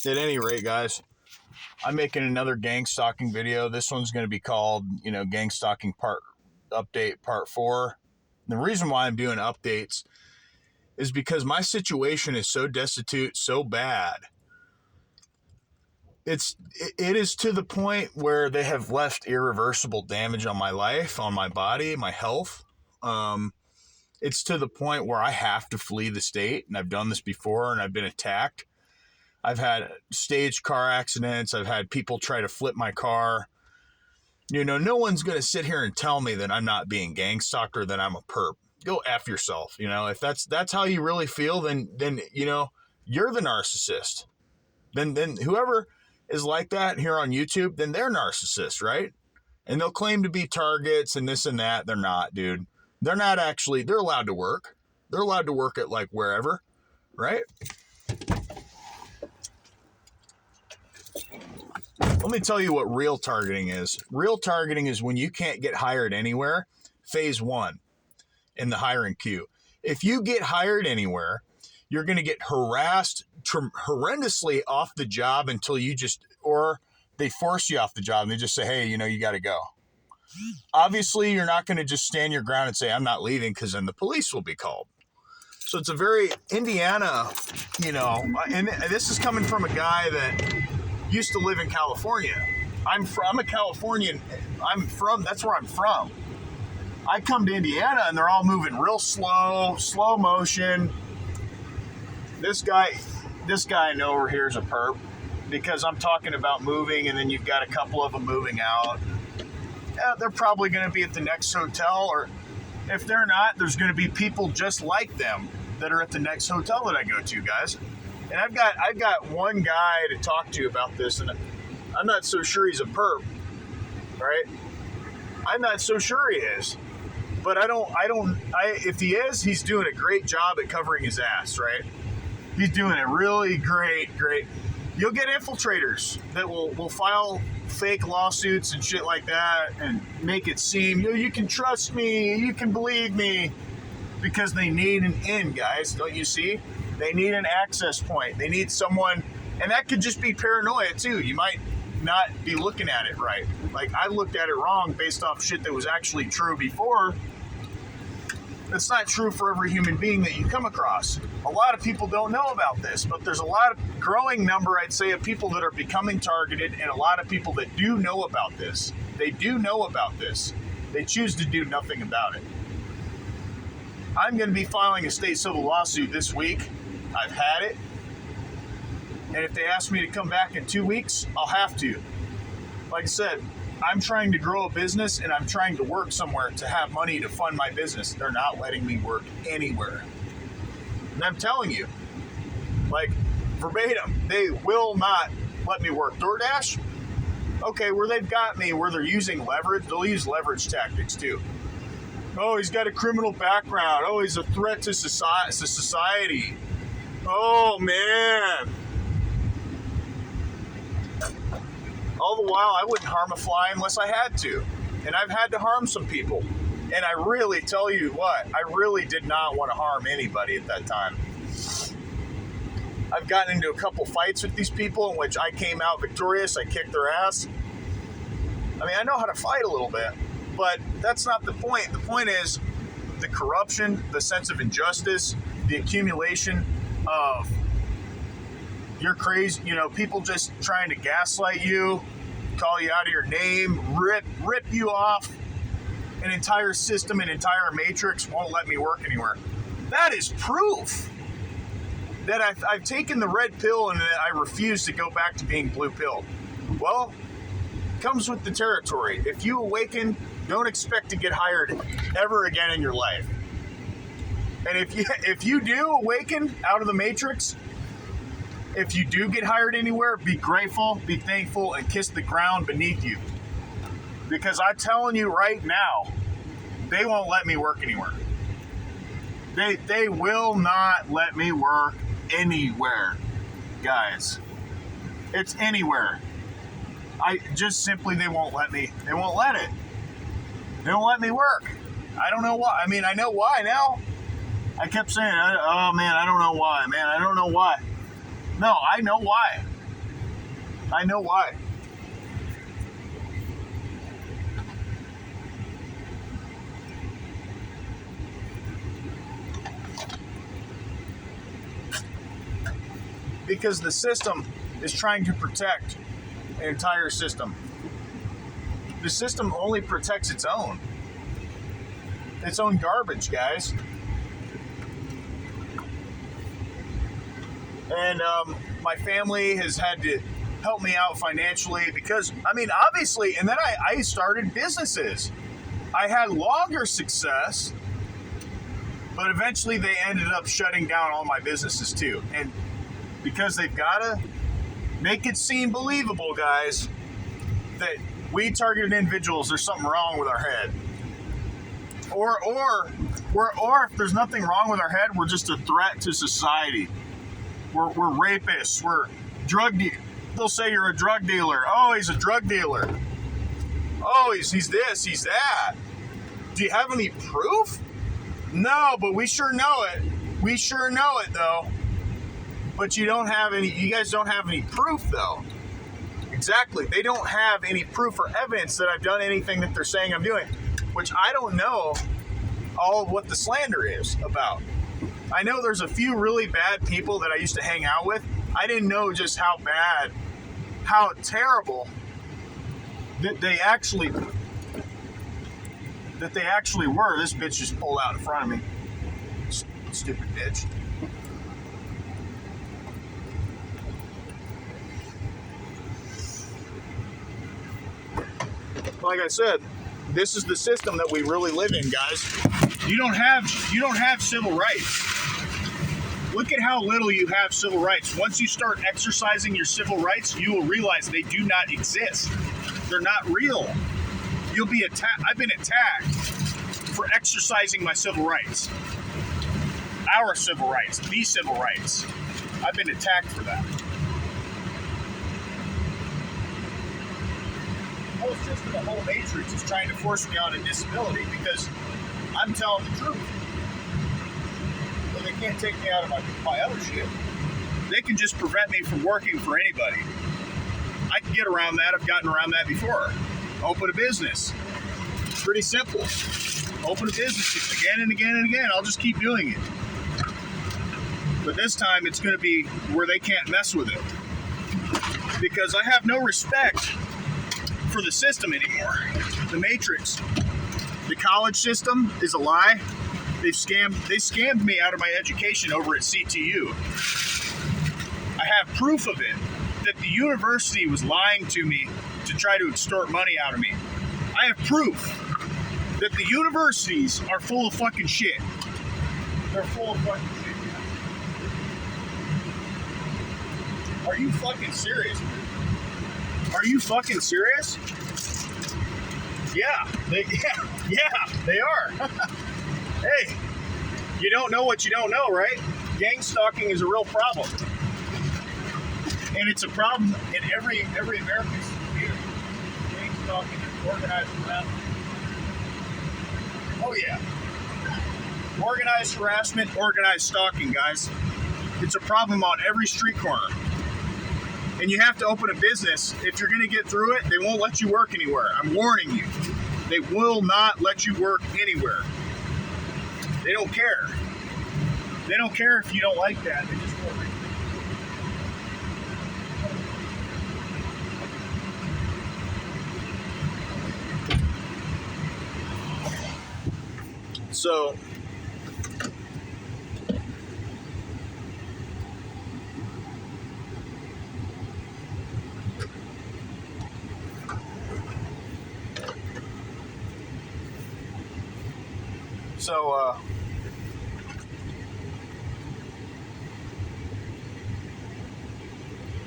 At any rate, guys, I'm making another gang stalking video. This one's going to be called, gang stalking update part 4. The reason why I'm doing updates is because my situation is so destitute, so bad. It is to the point where they have left irreversible damage on my life, on my body, my health. It's to the point where I have to flee the state, and I've done this before, and I've been attacked. I've had staged car accidents. I've had people try to flip my car. No one's going to sit here and tell me that I'm not being gang stalked or that I'm a perp. Go F yourself. If that's how you really feel, then you're the narcissist. Then whoever is like that here on YouTube, then they're narcissists, right? And they'll claim to be targets and this and that. They're not, dude. They're not actually. They're allowed to work. They're allowed to work at like wherever, right? Let me tell you what real targeting is. Real targeting is when you can't get hired anywhere. Phase 1 in the hiring queue. If you get hired anywhere, you're going to get harassed horrendously off the job until or they force you off the job and they just say, hey, you got to go. Obviously, you're not going to just stand your ground and say, I'm not leaving, because then the police will be called. So it's a very Indiana, and this is coming from a guy that used to live in California. I'm a Californian. That's where I'm from. I come to Indiana and they're all moving real slow motion. This guy I know over here is a perp, because I'm talking about moving, and then you've got a couple of them moving out. Yeah, they're probably going to be at the next hotel, or if they're not, there's going to be people just like them that are at the next hotel that I go to, guys. And I've got one guy to talk to about this, and I'm not so sure he's a perp, right? I'm not so sure he is. But if he is, he's doing a great job at covering his ass, right? He's doing a really great. You'll get infiltrators that will file fake lawsuits and shit like that and make it seem, you can trust me, you can believe me, because they need an in, guys. Don't you see? They need an access point. They need someone, and that could just be paranoia too. You might not be looking at it right. Like, I looked at it wrong based off shit that was actually true before. It's not true for every human being that you come across. A lot of people don't know about this, but there's a lot of growing number, I'd say, of people that are becoming targeted, and a lot of people that do know about this. They do know about this. They choose to do nothing about it. I'm going to be filing a state civil lawsuit this week. I've had it. And if they ask me to come back in 2 weeks, I'll have to. Like I said, I'm trying to grow a business, and I'm trying to work somewhere to have money to fund my business. They're not letting me work anywhere. And I'm telling you, like, verbatim, they will not let me work. DoorDash? Okay, where they've got me, where they're using leverage, they'll use leverage tactics too. Oh, he's got a criminal background. Oh, he's a threat to society. Oh, man. All the while, I wouldn't harm a fly unless I had to. And I've had to harm some people. And I really tell you what, I really did not want to harm anybody at that time. I've gotten into a couple fights with these people in which I came out victorious. I kicked their ass. I mean, I know how to fight a little bit, but that's not the point. The point is the corruption, the sense of injustice, the accumulation of you're crazy, people just trying to gaslight you, call you out of your name, rip you off. An entire system, an entire matrix won't let me work anywhere. That is proof that I've taken the red pill and that I refuse to go back to being blue pill. Well, comes with the territory. If you awaken, don't expect to get hired ever again in your life. And if you do awaken out of the matrix, if you do get hired anywhere, be grateful, be thankful, and kiss the ground beneath you. Because I'm telling you right now, they won't let me work anywhere. They will not let me work anywhere, guys. It's anywhere. They won't let me. They won't let it. They won't let me work. I don't know why. I mean, I know why now. I kept saying, oh man, I don't know why. Man, I don't know why. No, I know why. I know why. Because the system is trying to protect an entire system. The system only protects its own garbage, guys. And my family has had to help me out financially because, I mean, obviously, and then I started businesses. I had longer success, but eventually they ended up shutting down all my businesses too. And because they've got to make it seem believable, guys, that we targeted individuals, there's something wrong with our head. Or if there's nothing wrong with our head, we're just a threat to society. We're rapists. We're drug dealers. They'll say you're a drug dealer. Oh, he's a drug dealer. Oh, he's this, he's that. Do you have any proof? No, but we sure know it. We sure know it, though. But you guys don't have any proof, though. Exactly. They don't have any proof or evidence that I've done anything that they're saying I'm doing, which I don't know all of what the slander is about. I know there's a few really bad people that I used to hang out with. I didn't know just how bad, how terrible that they actually were. This bitch just pulled out in front of me. Stupid bitch. Like I said, this is the system that we really live in, guys. You don't have civil rights. Look at how little you have civil rights. Once you start exercising your civil rights, you will realize they do not exist. They're not real. You'll be attacked. I've been attacked for exercising my civil rights. Our civil rights, the civil rights. I've been attacked for that. The whole system, the whole matrix is trying to force me on a disability because I'm telling the truth. But they can't take me out of my other shit. They can just prevent me from working for anybody. I can get around that. I've gotten around that before. Open a business. Pretty simple. Open a business again and again and again. I'll just keep doing it. But this time it's going to be where they can't mess with it. Because I have no respect for the system anymore. The matrix. The college system is a lie. They scammed me out of my education over at CTU. I have proof of it, that the university was lying to me to try to extort money out of me. I have proof that the universities are full of fucking shit. They're full of fucking shit. Are you fucking serious? Are you fucking serious? Yeah, they are. Hey, you don't know what you don't know, right? Gang stalking is a real problem. And it's a problem in every American community. Gang stalking and organized harassment. Oh yeah. Organized harassment, organized stalking, guys. It's a problem on every street corner. And you have to open a business. If you're going to get through it, they won't let you work anywhere. I'm warning you. They will not let you work anywhere. They don't care. They don't care if you don't like that. They just won't.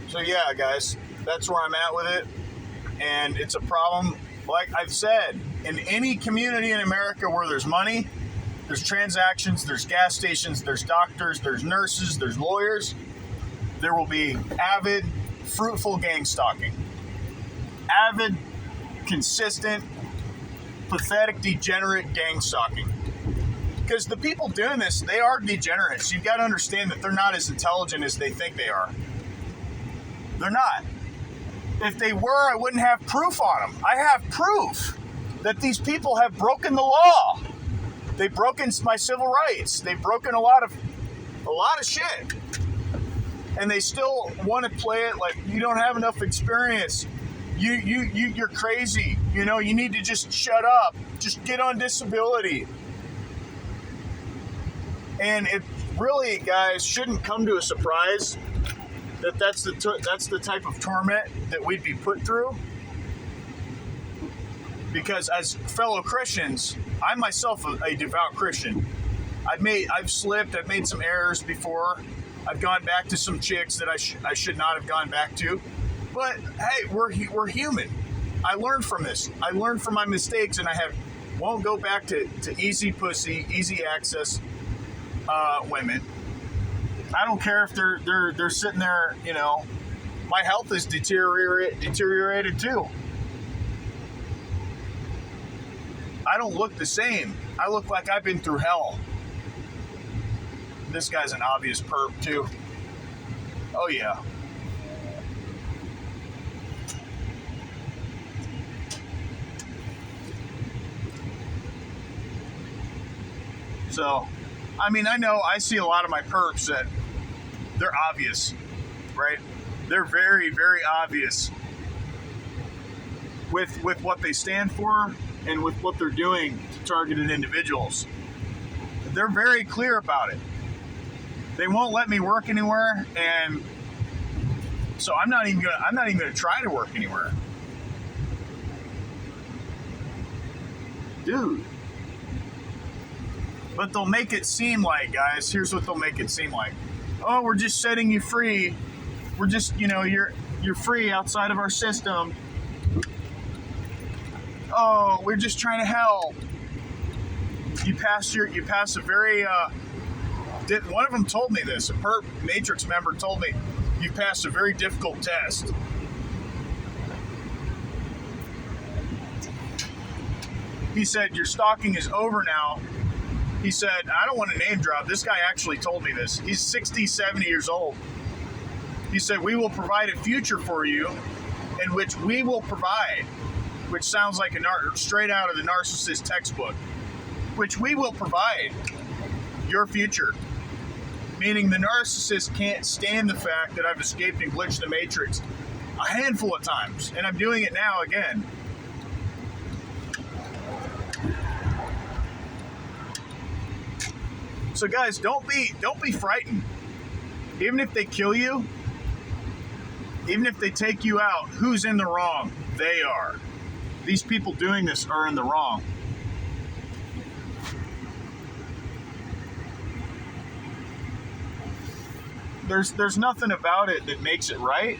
So yeah, guys, that's where I'm at with it. And it's a problem, like I've said, in any community in America where there's money, there's transactions, there's gas stations, there's doctors, there's nurses, there's lawyers, there will be avid, fruitful gang stalking. Avid, consistent, pathetic, degenerate gang stalking. Because the people doing this, they are degenerates. You've got to understand that they're not as intelligent as they think they are. They're not. If they were, I wouldn't have proof on them. I have proof that these people have broken the law. They've broken my civil rights. They've broken a lot of shit. And they still want to play it like you don't have enough experience. You're crazy. You know, you need to just shut up. Just get on disability. And it really, guys, shouldn't come to a surprise that that's the type of torment that we'd be put through. Because as fellow Christians, I'm myself a devout Christian. I've slipped. I've made some errors before. I've gone back to some chicks that I should not have gone back to. But hey, we're human. I learned from this. I learned from my mistakes, and I won't go back to easy pussy, easy access women. I don't care if they're sitting there. You know, my health is deteriorated too. I don't look the same. I look like I've been through hell. This guy's an obvious perp too. Oh yeah. So, I mean, I see a lot of my perps that they're obvious, right? They're very, very obvious with what they stand for and with what they're doing to targeted individuals. They're very clear about it. They won't let me work anywhere, and so I'm not even gonna try to work anywhere. Dude. But they'll make it seem like, guys, here's what they'll make it seem like. Oh, we're just setting you free. We're just, you're free outside of our system. Oh, we're just trying to help. You passed a very one of them told me this. A perp Matrix member told me, you passed a very difficult test. He said, your stalking is over now. He said, I don't want to name drop. This guy actually told me this. He's 60, 70 years old. He said, we will provide a future for you in which we will provide, which sounds like straight out of the narcissist textbook, which we will provide your future. Meaning the narcissist can't stand the fact that I've escaped and glitched the Matrix a handful of times, and I'm doing it now again. So guys, don't be frightened. Even if they kill you, even if they take you out, who's in the wrong? They are. These people doing this are in the wrong. There's nothing about it that makes it right.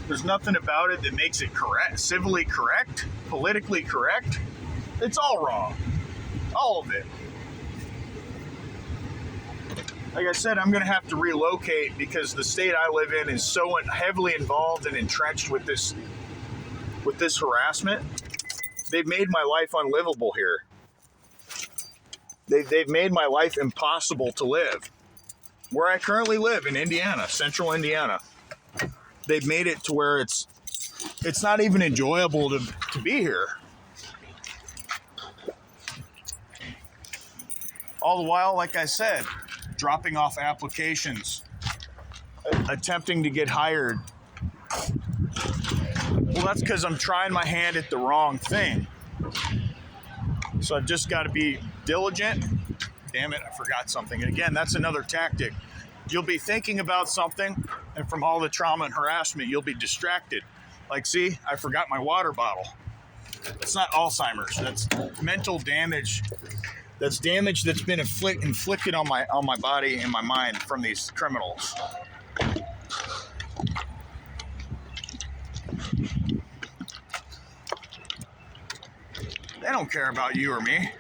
There's nothing about it that makes it correct, civilly correct, politically correct. It's all wrong. All of it. Like I said, I'm going to have to relocate because the state I live in is so heavily involved and entrenched with this harassment. They've made my life unlivable here. They've made my life impossible to live. Where I currently live in Indiana, central Indiana, they've made it to where it's not even enjoyable to be here. All the while, like I said, dropping off applications, attempting to get hired. Well, that's because I'm trying my hand at the wrong thing. So I've just got to be diligent. Damn it, I forgot something. And again, that's another tactic. You'll be thinking about something, and from all the trauma and harassment, you'll be distracted. Like, see, I forgot my water bottle. It's not Alzheimer's. That's mental damage. That's damage that's been inflicted on my body and my mind from these criminals. They don't care about you or me.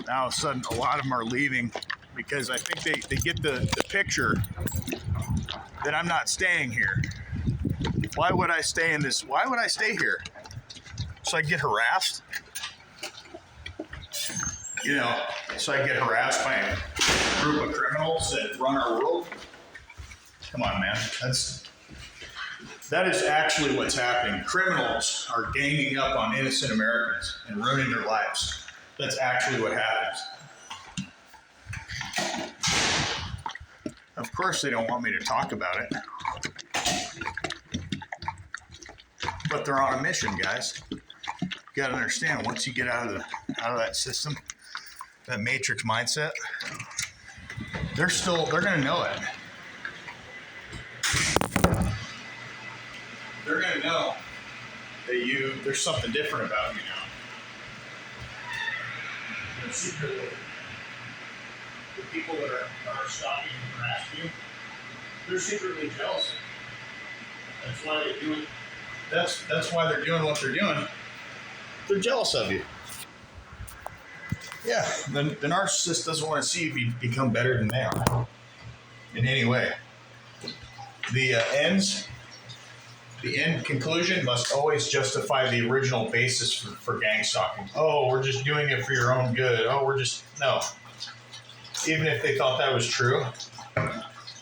Now, all of a sudden, a lot of them are leaving because I think they get the picture that I'm not staying here. Why would I stay in this? Why would I stay here? So I get harassed? So I get harassed by a group of criminals that run our world? Come on, man. That is actually what's happening. Criminals are ganging up on innocent Americans and ruining their lives. That's actually what happens. Of course, they don't want me to talk about it. But they're on a mission, guys. You got to understand, once you get out of that system, that matrix mindset, they're going to know it. They're going to know that there's something different about you now. And secretly, the people that are stopping and harassing you, they're secretly jealous. That's why they do it. That's why they're doing what they're doing. They're jealous of you. Yeah, the narcissist doesn't want to see you become better than they are in any way. The end conclusion must always justify the original basis for gang stalking. Oh, we're just doing it for your own good. Oh, no. Even if they thought that was true,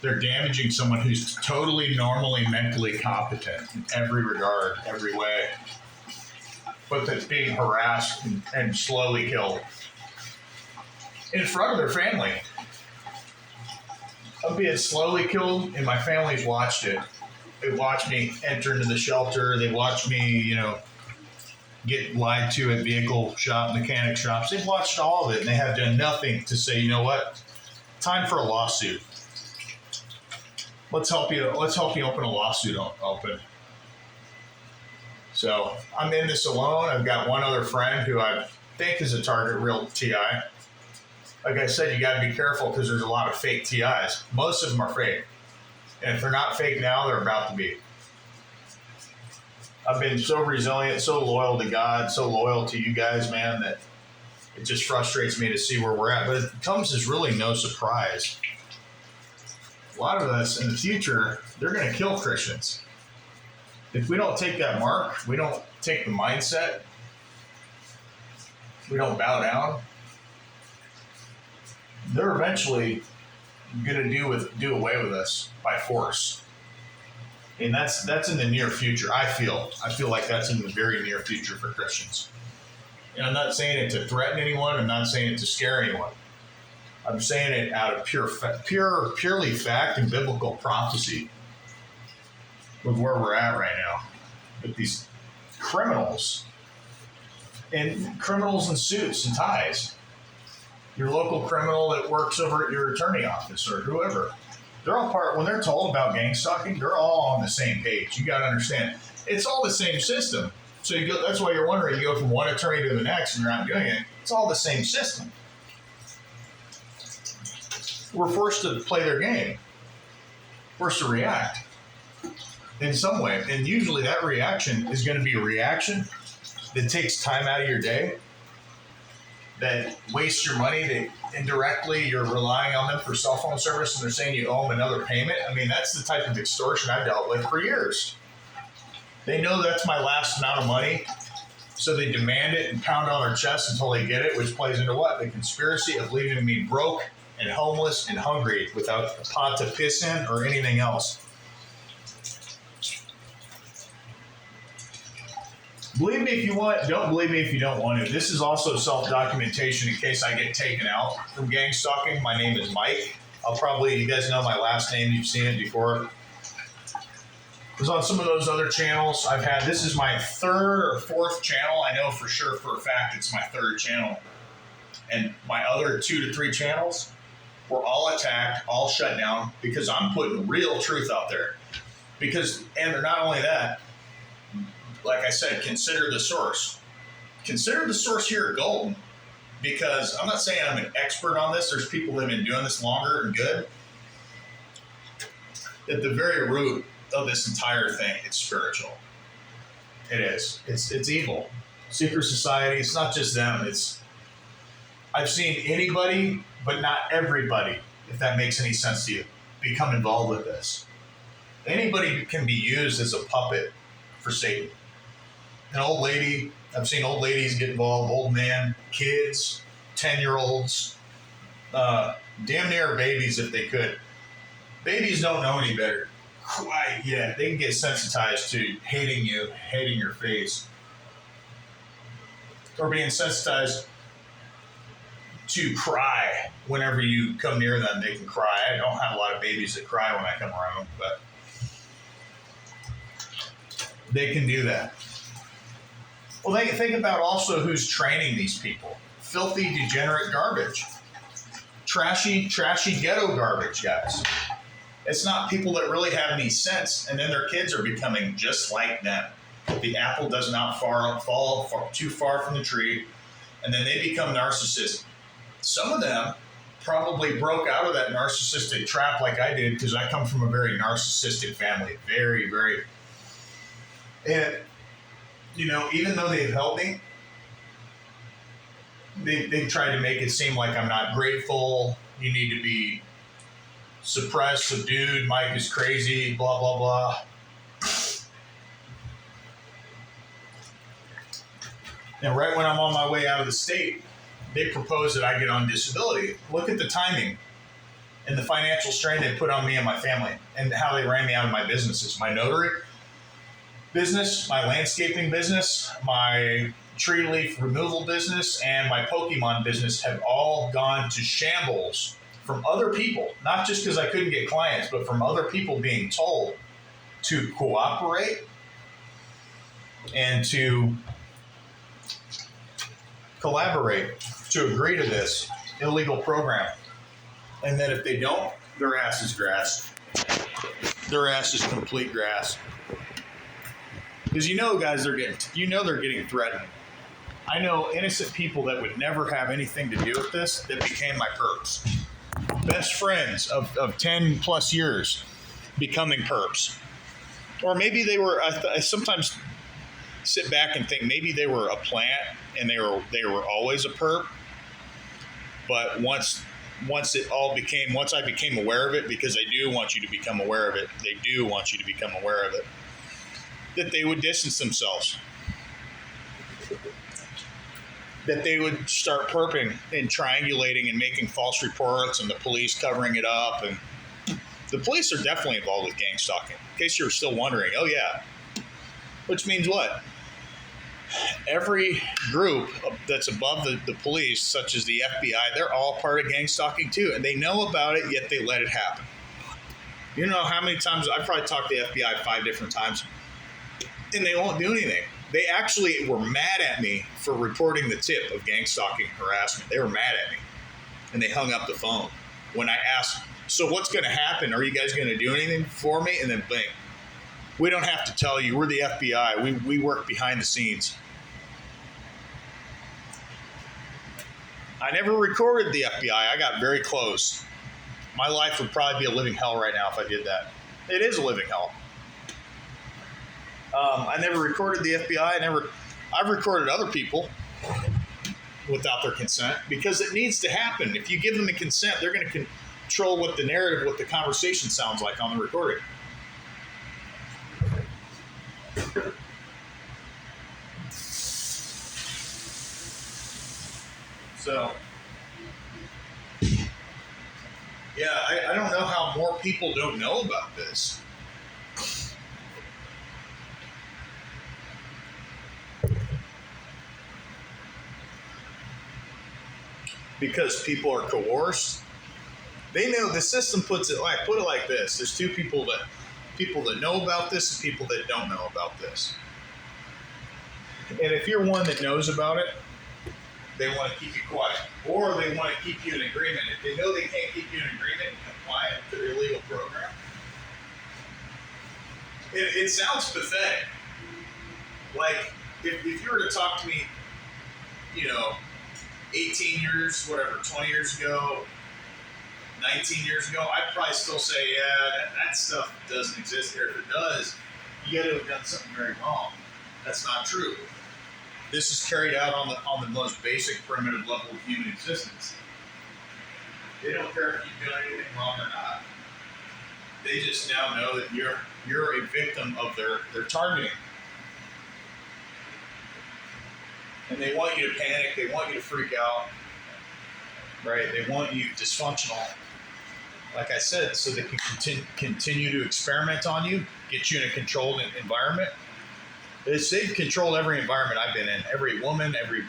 they're damaging someone who's totally normally mentally competent in every regard, every way, but that's being harassed and slowly killed in front of their family. I'm being slowly killed, and my family's watched it. They watched me enter into the shelter. They watched me, get lied to at mechanic shops. They've watched all of it, and they have done nothing to say, you know what? Time for a lawsuit. Let's help you open a lawsuit open. So I'm in this alone. I've got one other friend who I think is a target, real TI. Like I said, you got to be careful because there's a lot of fake TIs. Most of them are fake. And if they're not fake now, they're about to be. I've been so resilient, so loyal to God, so loyal to you guys, man, that it just frustrates me to see where we're at. But it comes as really no surprise. A lot of us in the future, they're going to kill Christians. If we don't take that mark, we don't take the mindset, we don't bow down, they're eventually going to do away with us by force. And that's in the near future. I feel like that's in the very near future for Christians. And I'm not saying it to threaten anyone. I'm not saying it to scare anyone. I'm saying it out of purely fact and biblical prophecy with where we're at right now. With these criminals in suits and ties. Your local criminal that works over at your attorney office or whoever. They're all when they're told about gang stalking, they're all on the same page. You got to understand. It's all the same system. So that's why you're wondering, you go from one attorney to the next and you're not doing it. It's all the same system. We're forced to play their game. Forced to react in some way. And usually that reaction is going to be a reaction that takes time out of your day, that wastes your money, that indirectly you're relying on them for cell phone service and they're saying you owe them another payment. I mean, that's the type of extortion I've dealt with for years. They know that's my last amount of money, so they demand it and pound on their chest until they get it, which plays into what? The conspiracy of leaving me broke and homeless and hungry without a pot to piss in or anything else. Believe me if you want, don't believe me if you don't want to. This is also self-documentation in case I get taken out from gang stalking. My name is Mike. You guys know my last name. You've seen it before. I was on some of those other channels I've had. This is my third or fourth channel. I know for sure for a fact it's my third channel. And my other 2 to 3 channels were all attacked, all shut down because I'm putting real truth out there. And they're not only that, like I said, consider the source. Consider the source here at Golden, because I'm not saying I'm an expert on this. There's people that have been doing this longer and good. At the very root of this entire thing, it's spiritual. It is. It's evil. Secret society. It's not just them. I've seen anybody, but not everybody, if that makes any sense to you, become involved with this. Anybody can be used as a puppet for Satan. An old lady, I've seen old ladies get involved, old men, kids, 10-year-olds, damn near babies if they could. Babies don't know any better quite yet. They can get sensitized to hating you, hating your face, or being sensitized to cry whenever you come near them. They can cry. I don't have a lot of babies that cry when I come around, but they can do that. Well, they think about also who's training these people. Filthy, degenerate garbage. Trashy ghetto garbage, guys. It's not people that really have any sense, and then their kids are becoming just like them. The apple does not fall too far from the tree, and then they become narcissists. Some of them probably broke out of that narcissistic trap like I did, because I come from a very narcissistic family. Very, very. And, you know, even though they've helped me, they've tried to make it seem like I'm not grateful. You need to be suppressed, subdued. Mike is crazy, blah, blah, blah. And right when I'm on my way out of the state, they propose that I get on disability. Look at the timing and the financial strain they put on me and my family, and how they ran me out of my businesses. My notary business, my landscaping business, my tree leaf removal business, and my Pokemon business have all gone to shambles from other people, not just because I couldn't get clients, but from other people being told to cooperate and to collaborate, to agree to this illegal program. And that if they don't, their ass is grass. Their ass is complete grass. Because you know, guys, they're getting threatened. I know innocent people that would never have anything to do with this that became my perps. Best friends of 10 plus years becoming perps. Or maybe they were, I sometimes sit back and think maybe they were a plant and they were always a perp. But once I became aware of it, because they do want you to become aware of it, that they would distance themselves. That they would start perping and triangulating and making false reports, and the police covering it up. And the police are definitely involved with gang stalking. In case you're still wondering, oh yeah. Which means what? Every group that's above the police, such as the FBI, they're all part of gang stalking too. And they know about it, yet they let it happen. You know how many times I've probably talked to the FBI 5 different times, and they won't do anything. They actually were mad at me for reporting the tip of gang stalking harassment. They were mad at me, and they hung up the phone. When I asked, so what's going to happen? Are you guys going to do anything for me? And then bang. We don't have to tell you. We're the FBI. We work behind the scenes. I never recorded the FBI. I got very close. My life would probably be a living hell right now if I did that. It is a living hell. I never recorded the FBI. I've recorded other people without their consent, because it needs to happen. If you give them the consent, they're going to control what the conversation sounds like on the recording. So, yeah, I don't know how more people don't know about this. Because people are coerced. They know the system put it like this. There's two people that know about this and people that don't know about this. And if you're one that knows about it, they want to keep you quiet, or they want to keep you in agreement. If they know they can't keep you in agreement and compliant to their illegal program, it sounds pathetic. Like, if you were to talk to me, 18 years, 20 years ago, 19 years ago, I'd probably still say, yeah, that stuff doesn't exist here. If it does, you got to have done something very wrong. That's not true. This is carried out on the most basic, primitive level of human existence. They don't care if you do anything wrong or not. They just now know that you're a victim of their targeting. And they want you to panic. They want you to freak out. Right? They want you dysfunctional. like I said, so they can continue to experiment on you, get you in a controlled environment. They've controlled every environment I've been in, every woman, every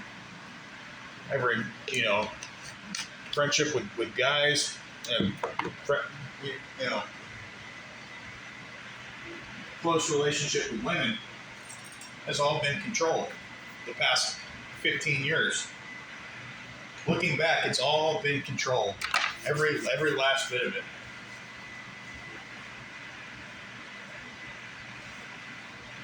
friendship with guys, and you know, close relationship with women has all been controlled the past 15 years. Looking back, it's all been controlled. Every last bit of it.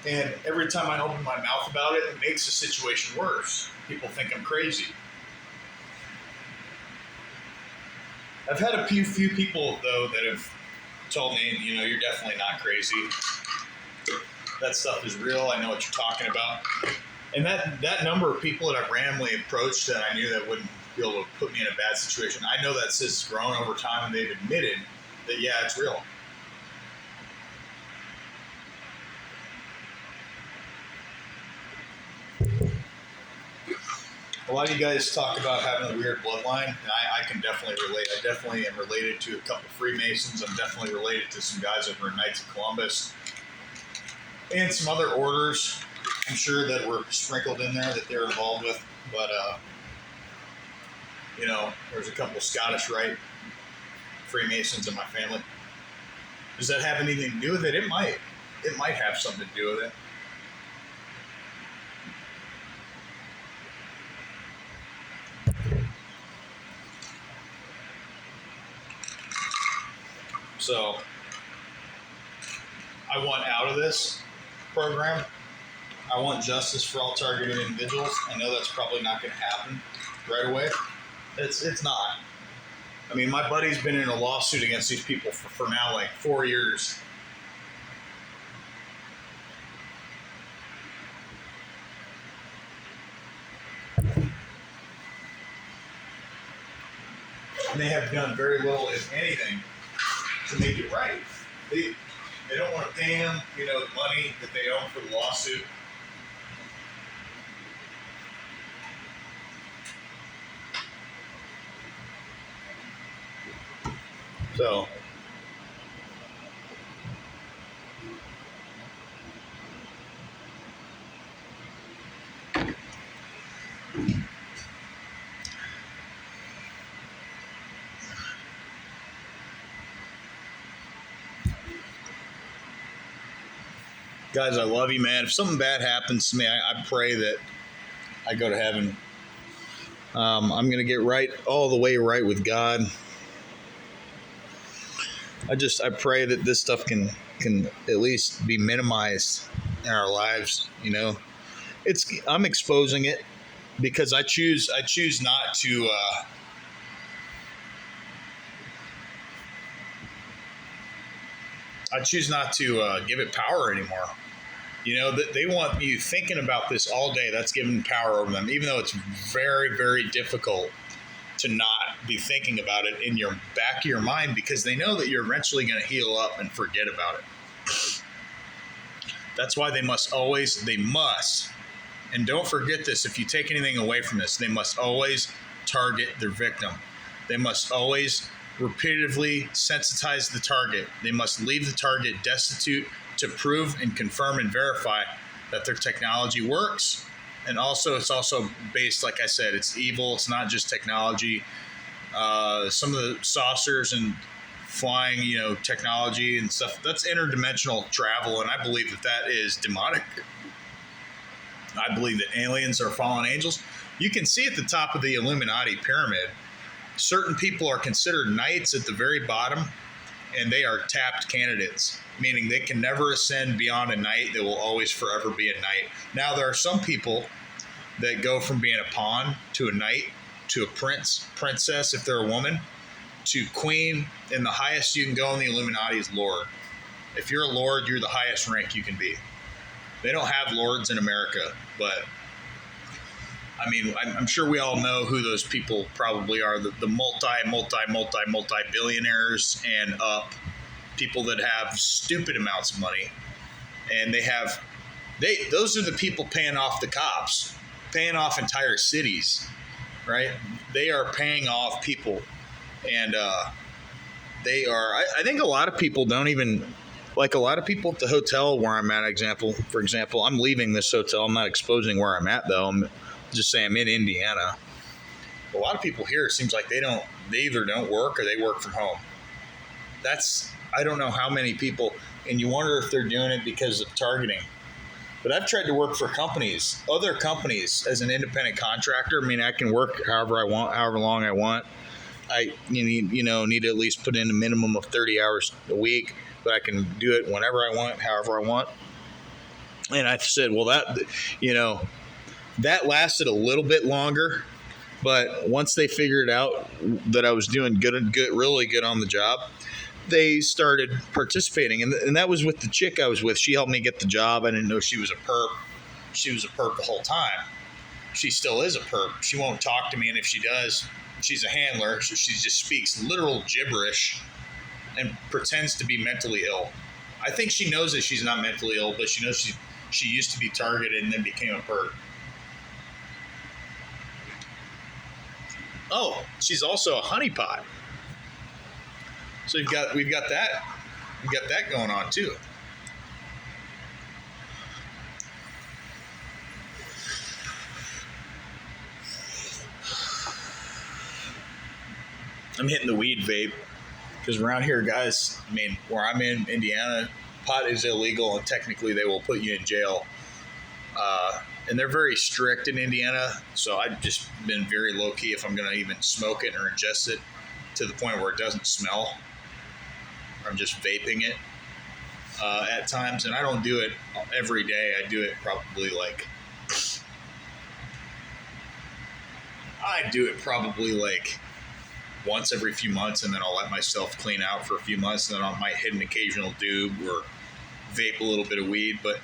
And every time I open my mouth about it, it makes the situation worse. People think I'm crazy. I've had a few people, though, that have told me, you're definitely not crazy. That stuff is real. I know what you're talking about. And that number of people that I've randomly approached that I knew that wouldn't be able to put me in a bad situation, I know that's just grown over time, and they've admitted that, yeah, it's real. A lot of you guys talk about having a weird bloodline, and I can definitely relate. I definitely am related to a couple Freemasons. I'm definitely related to some guys that were Knights of Columbus and some other orders, I'm sure, that were sprinkled in there that they're involved with. But, there's a couple Scottish Rite Freemasons in my family. Does that have anything to do with it? It might. It might have something to do with it. So I want out of this program. I want justice for all targeted individuals. I know that's probably not going to happen right away. It's not. I mean, my buddy's been in a lawsuit against these people for now like 4 years. And they have done very little, if anything, to make it right. They don't want to pay him, the money that they owe for the lawsuit. So guys, I love you, man. If something bad happens to me, I pray that I go to heaven. I'm going to get all the way right with God. I pray that this stuff can at least be minimized in our lives. I'm exposing it because I choose not to. I choose not to give it power anymore. They want you thinking about this all day. That's giving power over them, even though it's very, very difficult to not be thinking about it in your back of your mind, because they know that you're eventually going to heal up and forget about it. That's why they must, and don't forget this, if you take anything away from this, they must always target their victim. They must always repetitively sensitize the target. They must leave the target destitute to prove and confirm and verify that their technology works. And also, it's also based, like I said, it's evil. It's not just technology. Some of the saucers and flying, technology and stuff, that's interdimensional travel. And I believe that is demonic. I believe that aliens are fallen angels. You can see at the top of the Illuminati pyramid, certain people are considered knights at the very bottom, and they are tapped candidates, meaning they can never ascend beyond a knight. They will always forever be a knight. Now, there are some people that go from being a pawn to a knight to a princess if they're a woman, to queen, and the highest you can go in the Illuminati is lord. If you're a lord, you're the highest rank you can be. They don't have lords in America, but I mean, I'm sure we all know who those people probably are, the multi-billionaires and up, people that have stupid amounts of money. And those are the people paying off the cops, paying off entire cities, right? They are paying off people. And They are. I think a lot of people don't even like. A lot of people at the hotel where I'm at. For example, I'm leaving this hotel. I'm not exposing where I'm at though. I'm just saying I'm in Indiana. A lot of people here, it seems like they either don't work or they work from home. I don't know how many people, and you wonder if they're doing it because of targeting. But I've tried to work for other companies as an independent contractor. I mean, I can work however I want, however long I want. I need to at least put in a minimum of 30 hours a week, but I can do it whenever I want, however I want. And I said, well, that lasted a little bit longer. But once they figured out that I was doing really good on the job, they started participating. And that was with the chick I was with. She helped me get the job. I didn't know she was a perp. She was a perp the whole time. She still is a perp. She won't talk to me. And if she does, she's a handler. So she just speaks literal gibberish and pretends to be mentally ill. I think she knows that she's not mentally ill, but she knows she used to be targeted and then became a perp. Oh, she's also a honeypot. So we've got that going on too. I'm hitting the weed vape because around here, guys, I mean, where I'm in Indiana, pot is illegal and technically they will put you in jail. And they're very strict in Indiana, so I've just been very low-key if I'm going to even smoke it or ingest it to the point where it doesn't smell. I'm just vaping it at times, and I don't do it every day. I do it probably once every few months, and then I'll let myself clean out for a few months, and then I might hit an occasional doob or vape a little bit of weed, but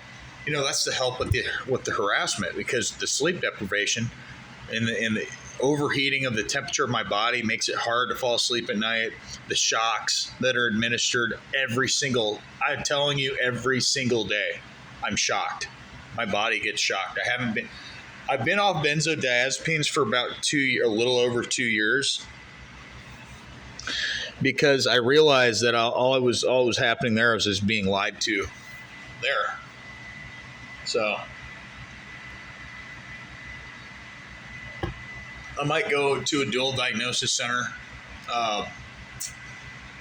that's to help with the harassment, because the sleep deprivation and the overheating of the temperature of my body makes it hard to fall asleep at night. The shocks that are administered every single day, I'm shocked. My body gets shocked. I've been off benzodiazepines for about a little over 2 years, because I realized that all was happening there was just being lied to there. So I might go to a dual diagnosis center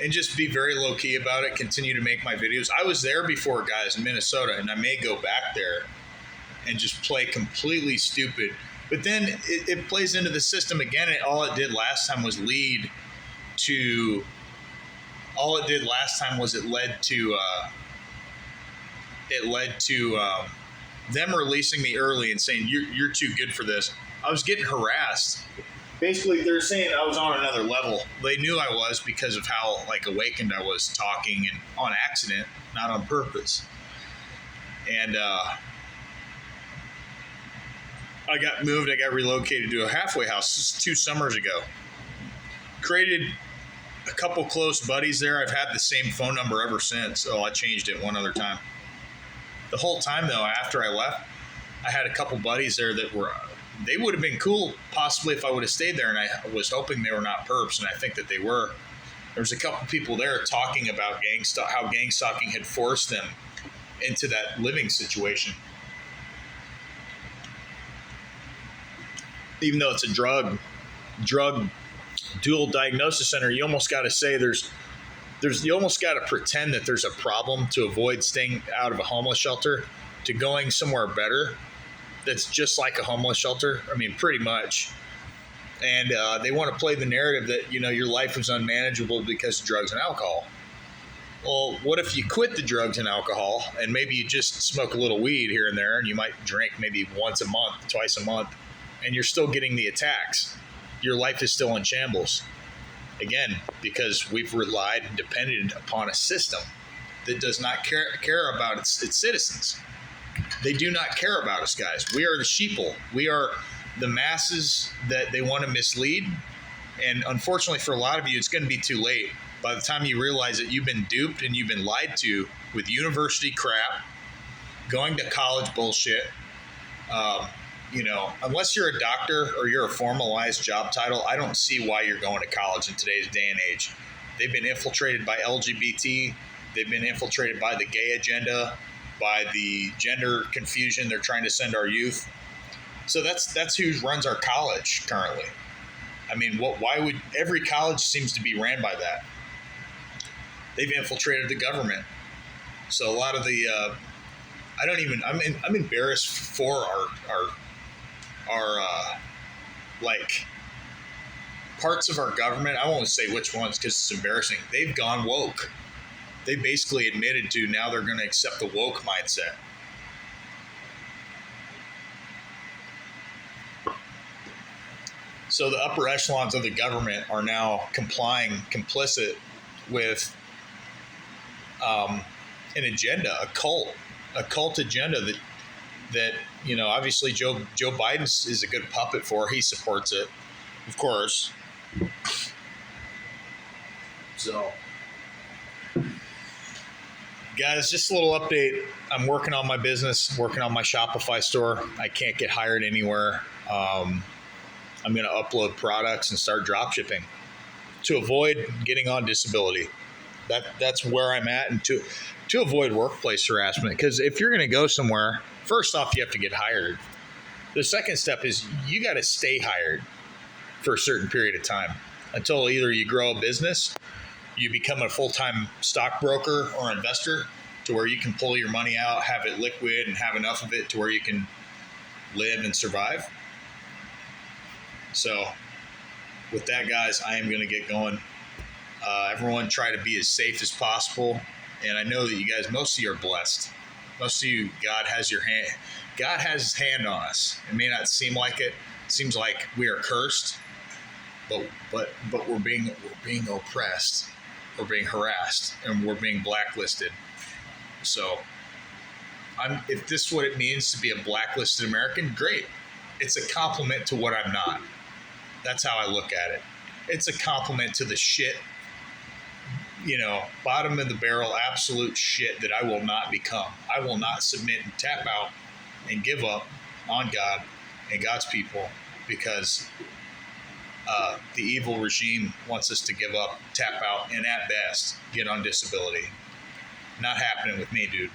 and just be very low key about it, continue to make my videos. I was there before, guys, in Minnesota, and I may go back there and just play completely stupid. But then it plays into the system again, and all it did last time was it led to them releasing me early and saying, you're too good for this. I was getting harassed. Basically, they're saying I was on another level. They knew I was because of how awakened I was talking, and on accident, not on purpose. And I got moved. I got relocated to a halfway house 2 summers ago. Created a couple close buddies there. I've had the same phone number ever since. Oh, I changed it one other time. The whole time, though, after I left, I had a couple buddies there that they would have been cool possibly if I would have stayed there, and I was hoping they were not perps, and I think that they were. There was a couple people there talking about how gang stalking had forced them into that living situation. Even though it's a drug dual diagnosis center, you almost got to say you almost got to pretend that there's a problem to avoid staying out of a homeless shelter, to going somewhere better that's just like a homeless shelter. I mean, pretty much. And they want to play the narrative that, your life was unmanageable because of drugs and alcohol. Well, what if you quit the drugs and alcohol, and maybe you just smoke a little weed here and there, and you might drink maybe once a month, twice a month, and you're still getting the attacks? Your life is still in shambles. Again, because we've relied and depended upon a system that does not care about its citizens. They do not care about us, guys. We are the sheeple. We are the masses that they want to mislead. And unfortunately for a lot of you, it's going to be too late. By the time you realize that you've been duped and you've been lied to with university crap, going to college bullshit, unless you're a doctor or you're a formalized job title, I don't see why you're going to college in today's day and age. They've been infiltrated by LGBT. They've been infiltrated by the gay agenda, by the gender confusion they're trying to send our youth. So that's who runs our college currently. I mean, why would every college seems to be ran by that? They've infiltrated the government. So a lot of the I'm embarrassed for our like parts of our government. I won't say which ones because it's embarrassing. They've gone woke. They basically admitted to now they're going to accept the woke mindset. So the upper echelons of the government are now complicit with an agenda, a cult agenda that obviously Joe Biden is a good puppet for. He supports it, of course. So, guys, just a little update. I'm working on my business, working on my Shopify store. I can't get hired anywhere. I'm going to upload products and start drop shipping to avoid getting on disability. That's where I'm at, and to avoid workplace harassment. Because if you're going to go somewhere, first off, you have to get hired. The second step is you got to stay hired for a certain period of time until either you grow a business, you become a full-time stockbroker or investor to where you can pull your money out, have it liquid, and have enough of it to where you can live and survive. So with that, guys, I am going to get going. Everyone try to be as safe as possible. And I know that you guys, most of you are blessed. Most of you, God has his hand on us. It may not seem like it. It seems like we are cursed, but we're being oppressed, we're being harassed, and we're being blacklisted. So if this is what it means to be a blacklisted American, great. It's a compliment to what I'm not. That's how I look at it. It's a compliment to the shit, bottom of the barrel, absolute shit that I will not become. I will not submit and tap out and give up on God and God's people because the evil regime wants us to give up, tap out, and at best, get on disability. Not happening with me, dude.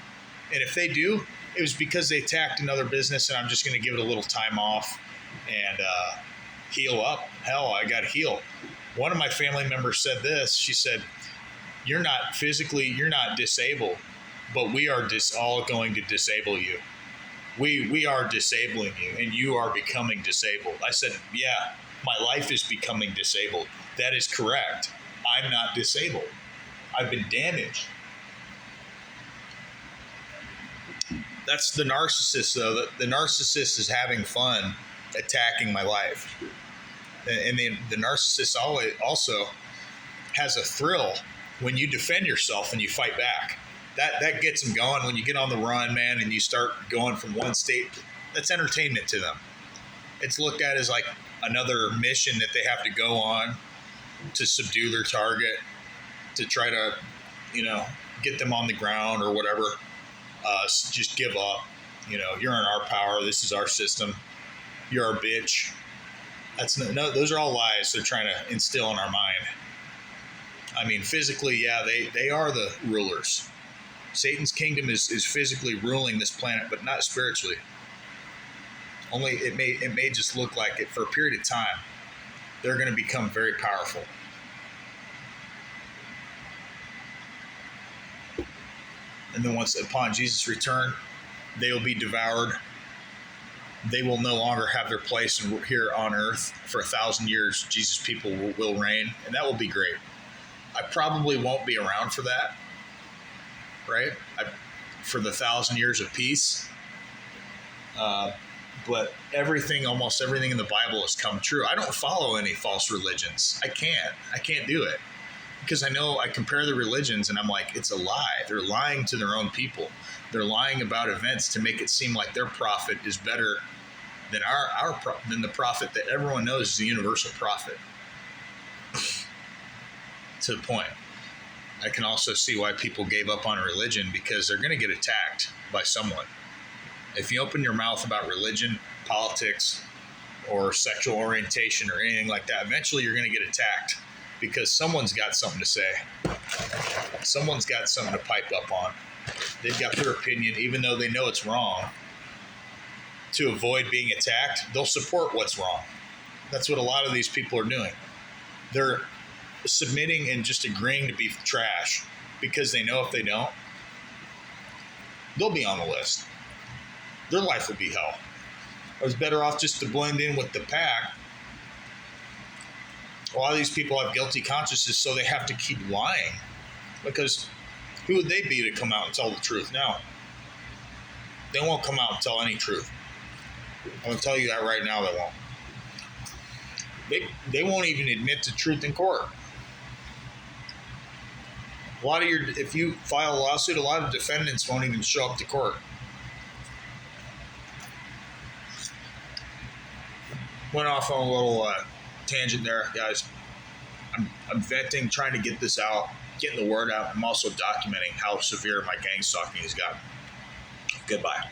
And if they do, it was because they attacked another business, and I'm just going to give it a little time off and heal up. Hell, I got to heal. One of my family members said this. She said, you're not disabled, but we are all going to disable you. We are disabling you, and you are becoming disabled. I said, yeah, my life is becoming disabled. That is correct. I'm not disabled. I've been damaged. That's the narcissist, though. The narcissist is having fun attacking my life. And the narcissist also has a thrill when you defend yourself and you fight back. That gets them going. When you get on the run, man, and you start going from one state, that's entertainment to them. It's looked at as like another mission that they have to go on to subdue their target, to try to, get them on the ground or whatever. Just give up. You're in our power. This is our system. You're our bitch. Those are all lies they're trying to instill in our mind. I mean, physically, yeah, they are the rulers. Satan's kingdom is physically ruling this planet, but not spiritually. Only it may just look like it for a period of time. They're going to become very powerful. And then once upon Jesus' return, they will be devoured. They will no longer have their place here on earth for 1,000 years. Jesus' people will reign, and that will be great. I probably won't be around for that, right? For the 1,000 years of peace. But almost everything in the Bible has come true. I don't follow any false religions. I can't do it. Because I compare the religions and I'm like, it's a lie. They're lying to their own people. They're lying about events to make it seem like their prophet is better than than the prophet that everyone knows is the universal prophet. To the point. I can also see why people gave up on religion, because they're going to get attacked by someone. If you open your mouth about religion, politics, or sexual orientation or anything like that, eventually you're going to get attacked. because someone's got something to say. Someone's got something to pipe up on. They've got their opinion, even though they know it's wrong. To avoid being attacked, they'll support what's wrong. That's what a lot of these people are doing. They're submitting and just agreeing to be trash because they know if they don't, they'll be on the list. Their life will be hell. I was better off just to blend in with the pack. A lot of these people have guilty consciences, so they have to keep lying. Because who would they be to come out and tell the truth now? They won't come out and tell any truth. I'm going to tell you that right now, they won't. They won't even admit to truth in court. If you file a lawsuit, a lot of defendants won't even show up to court. Went off on a little tangent there, guys. I'm venting, trying to get this out, getting the word out. I'm also documenting how severe my gang stalking has gotten. Goodbye.